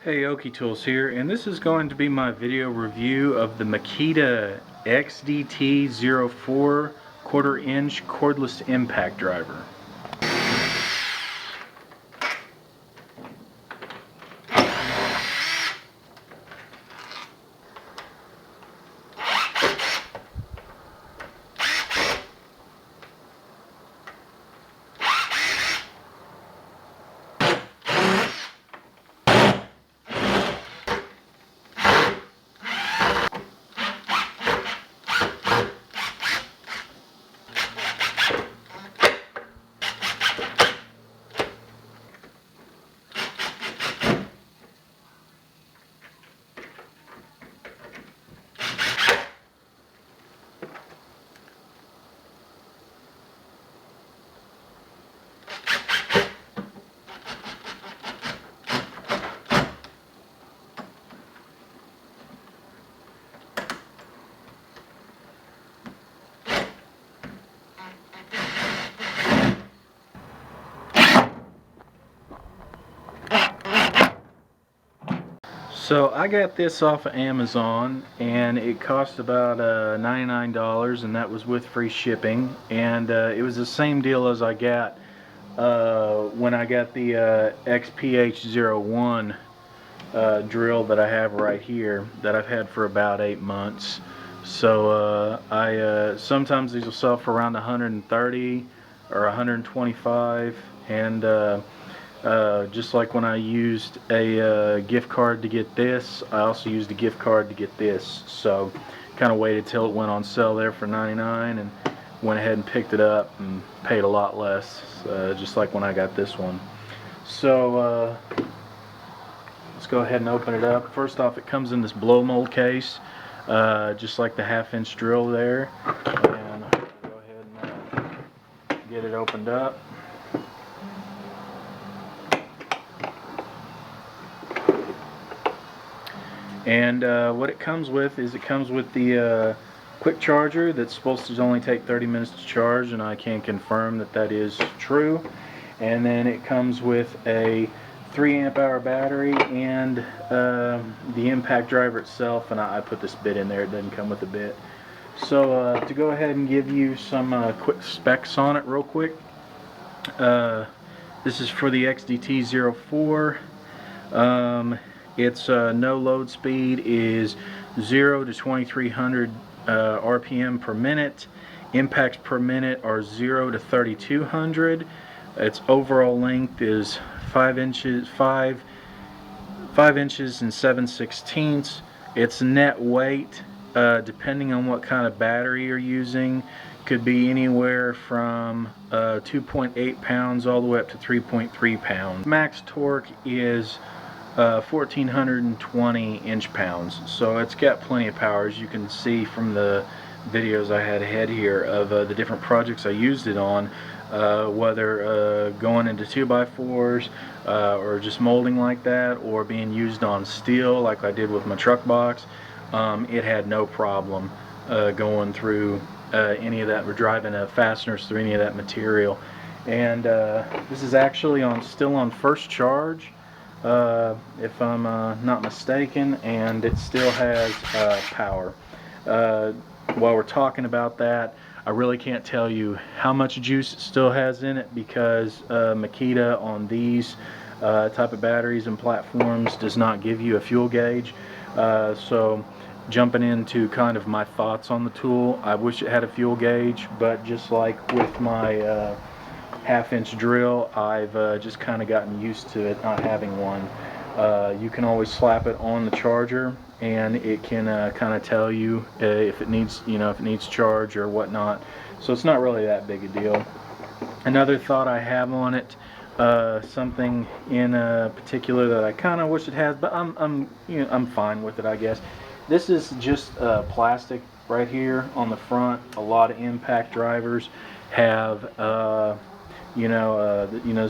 Hey, Okie Tools here, and this is going to be my video review of the Makita XDT04 1/4-inch cordless impact driver. So I got this off of Amazon, and it cost about $99, and that was with free shipping. And it was the same deal as I got when I got the XPH01 drill that I have right here, that I've had for about 8 months. So sometimes these will sell for around 130 or 125, and just like when I used a gift card to get this, I also used a gift card to get this. So kind of waited till it went on sale there for 99 and went ahead and picked it up and paid a lot less, just like when I got this one. So let's go ahead and open it up. First off, it comes in this blow mold case, just like the 1/2-inch drill there. And I'll go ahead and get it opened up. And what it comes with is it comes with the quick charger that's supposed to only take 30 minutes to charge, and I can confirm that that is true. And then it comes with a 3-amp-hour battery and the impact driver itself, and I put this bit in there. It doesn't come with a bit. So to go ahead and give you some quick specs on it real quick, this is for the XDT04. Its no load speed is 0 to 2300 RPM per minute. Impacts per minute are 0 to 3200. Its overall length is 5 inches and 7/16. Its net weight, depending on what kind of battery you're using, could be anywhere from 2.8 pounds all the way up to 3.3 pounds. Max torque is 1420 inch-pounds, so it's got plenty of power, as you can see from the videos I had ahead here of the different projects I used it on, whether going into 2x4s or just molding like that, or being used on steel like I did with my truck box. It had no problem going through any of that, or driving fasteners through any of that material. And this is actually still on first charge, if I'm not mistaken, and it still has power. While we're talking about that, I really can't tell you how much juice it still has in it, because Makita on these type of batteries and platforms does not give you a fuel gauge. So jumping into kind of my thoughts on the tool, I wish it had a fuel gauge, but just like with my 1/2-inch drill, I've just kind of gotten used to it not having one. You can always slap it on the charger, and it can kind of tell you if it needs, if it needs charge or whatnot. So it's not really that big a deal. Another thought I have on it, something in particular that I kind of wish it has, but I'm fine with it, I guess. This is just plastic right here on the front. A lot of impact drivers have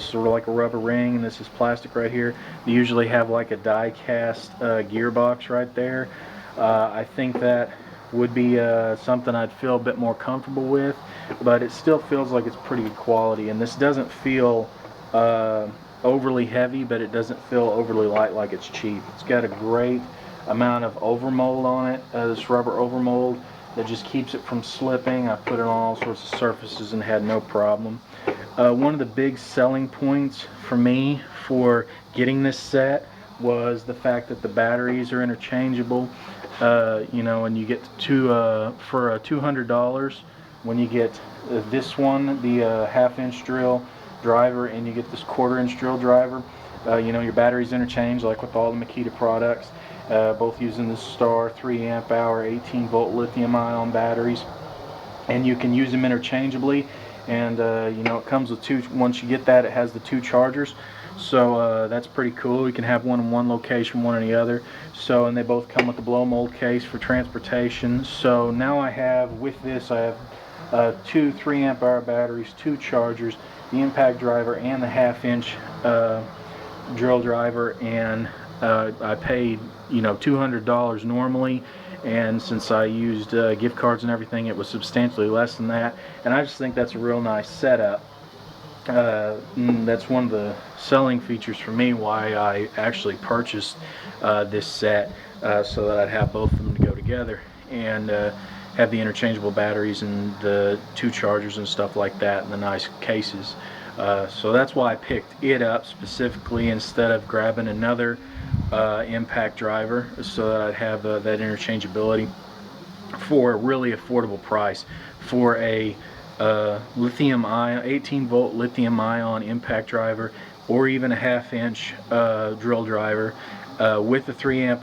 sort of like a rubber ring, and this is plastic right here. They usually have like a die cast gearbox right there. I think that would be something I'd feel a bit more comfortable with, but it still feels like it's pretty good quality, and this doesn't feel overly heavy, but it doesn't feel overly light like it's cheap. It's got a great amount of overmold on it, this rubber overmold that just keeps it from slipping. I put it on all sorts of surfaces and had no problem. One of the big selling points for me for getting this set was the fact that the batteries are interchangeable. You know, and you get two for $200 when you get this one, the half-inch drill driver, and you get this quarter-inch drill driver. You know, your batteries interchange like with all the Makita products, both using the Star 3 amp hour 18 volt lithium-ion batteries, and you can use them interchangeably. And you know, it comes with two. Once you get that, it has the two chargers, so that's pretty cool. You can have one in one location, one in the other. So, and they both come with the blow mold case for transportation. So now I have, with this, I have two 3 amp hour batteries, two chargers, the impact driver, and the half-inch drill driver. And I paid, you know, $200 normally, and since I used gift cards and everything, it was substantially less than that. And I just think that's a real nice setup. That's one of the selling features for me, why I actually purchased this set, so that I'd have both of them to go together, and have the interchangeable batteries and the two chargers and stuff like that in the nice cases. So that's why I picked it up specifically instead of grabbing another impact driver, so that I'd have that interchangeability for a really affordable price for a lithium-ion 18 volt lithium-ion impact driver, or even a half-inch drill driver with the 3 amp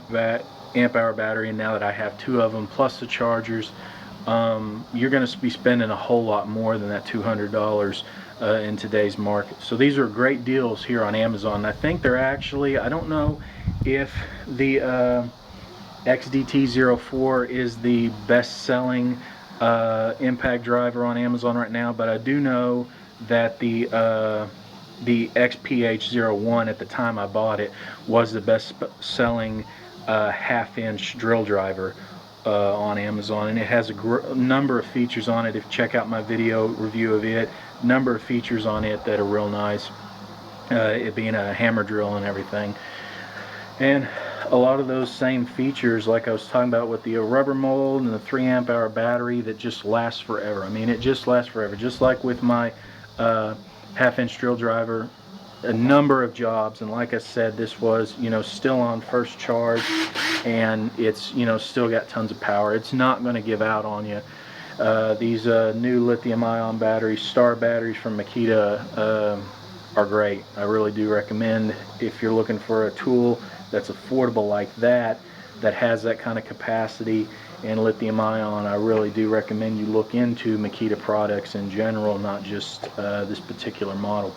hour battery. And now that I have two of them plus the chargers, you're going to be spending a whole lot more than that $200 in today's market. So these are great deals here on Amazon. I think they're actually, I don't know if the XDT04 is the best-selling impact driver on Amazon right now, but I do know that the XPH01 at the time I bought it was the best-selling half-inch drill driver on Amazon, and it has a number of features on it. If you check out my video review of it, number of features on it that are real nice, it being a hammer drill and everything. And a lot of those same features, like I was talking about with the rubber mold and the 3 amp hour battery, that just lasts forever. I mean, it just lasts forever. Just like with my half-inch drill driver, a number of jobs. And like I said, this was, you know, still on first charge, and it's, you know, still got tons of power. It's not going to give out on you. These new lithium-ion batteries, Star batteries from Makita, are great. I really do recommend, if you're looking for a tool that's affordable like that, that has that kind of capacity and lithium-ion, I really do recommend you look into Makita products in general, not just this particular model.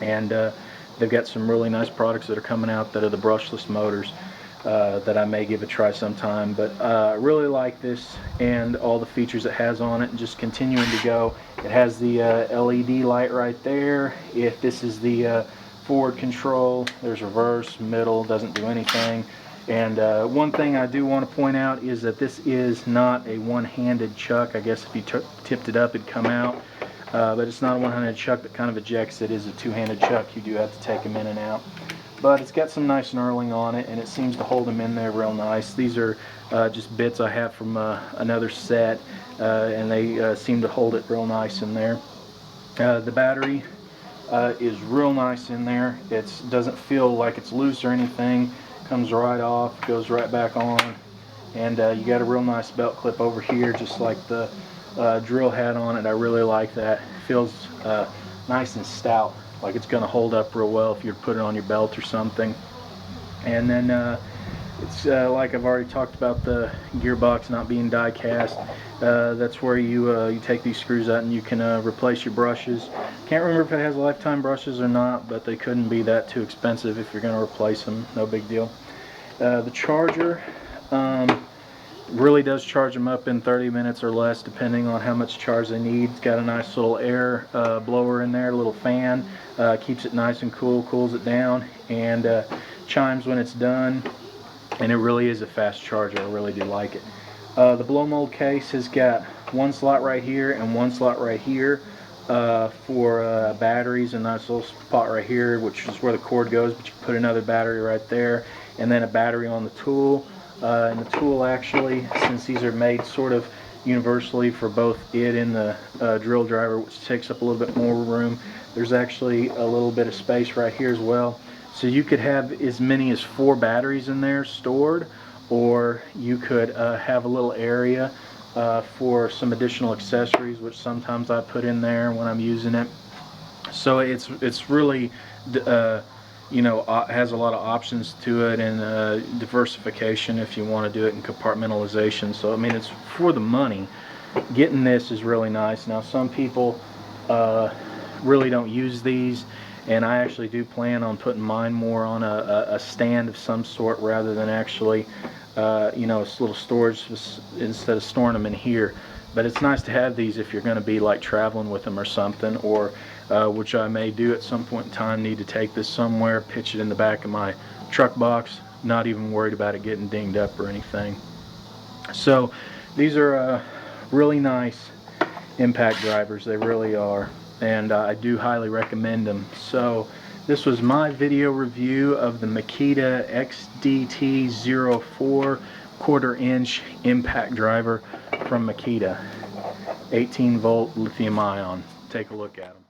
And they've got some really nice products that are coming out that are the brushless motors that I may give a try sometime. But I really like this and all the features it has on it, and just continuing to go. It has the LED light right there. If this is the forward control, there's reverse, middle, doesn't do anything. And one thing I do want to point out is that this is not a one-handed chuck. I guess if you tipped it up, it'd come out. But it's not a one-handed chuck that kind of ejects. It is a two-handed chuck. You do have to take them in and out. But it's got some nice knurling on it, and it seems to hold them in there real nice. These are just bits I have from another set, and they seem to hold it real nice in there. The battery is real nice in there. It doesn't feel like it's loose or anything. Comes right off, goes right back on, and you got a real nice belt clip over here, just like the drill had on it. I really like that. It feels nice and stout, like it's going to hold up real well if you put it on your belt or something. And then it's like I've already talked about, the gearbox not being die cast. That's where you take these screws out and you can replace your brushes. Can't remember if it has lifetime brushes or not, but they couldn't be that too expensive if you're going to replace them. No big deal. The charger really does charge them up in 30 minutes or less, depending on how much charge they need. It's got a nice little air blower in there, a little fan, keeps it nice and cool, cools it down, and chimes when it's done. And it really is a fast charger. I really do like it. The blow mold case has got one slot right here and one slot right here for batteries, a nice little spot right here, which is where the cord goes, but you can put another battery right there, and then a battery on the tool. And the tool actually, since these are made sort of universally for both it and the drill driver, which takes up a little bit more room, there's actually a little bit of space right here as well. So you could have as many as 4 batteries in there stored, or you could have a little area for some additional accessories, which sometimes I put in there when I'm using it. So it's really has a lot of options to it, and diversification if you want to do it in compartmentalization. So I mean, it's for the money. Getting this is really nice. Now some people really don't use these, and I actually do plan on putting mine more on a stand of some sort rather than actually a little storage instead of storing them in here. But it's nice to have these if you're going to be like traveling with them or something, or which I may do at some point in time, need to take this somewhere, pitch it in the back of my truck box, not even worried about it getting dinged up or anything. So these are really nice impact drivers, they really are, and I do highly recommend them. So this was my video review of the Makita XDT04 1/4-inch impact driver from Makita, 18 volt lithium ion. Take a look at them.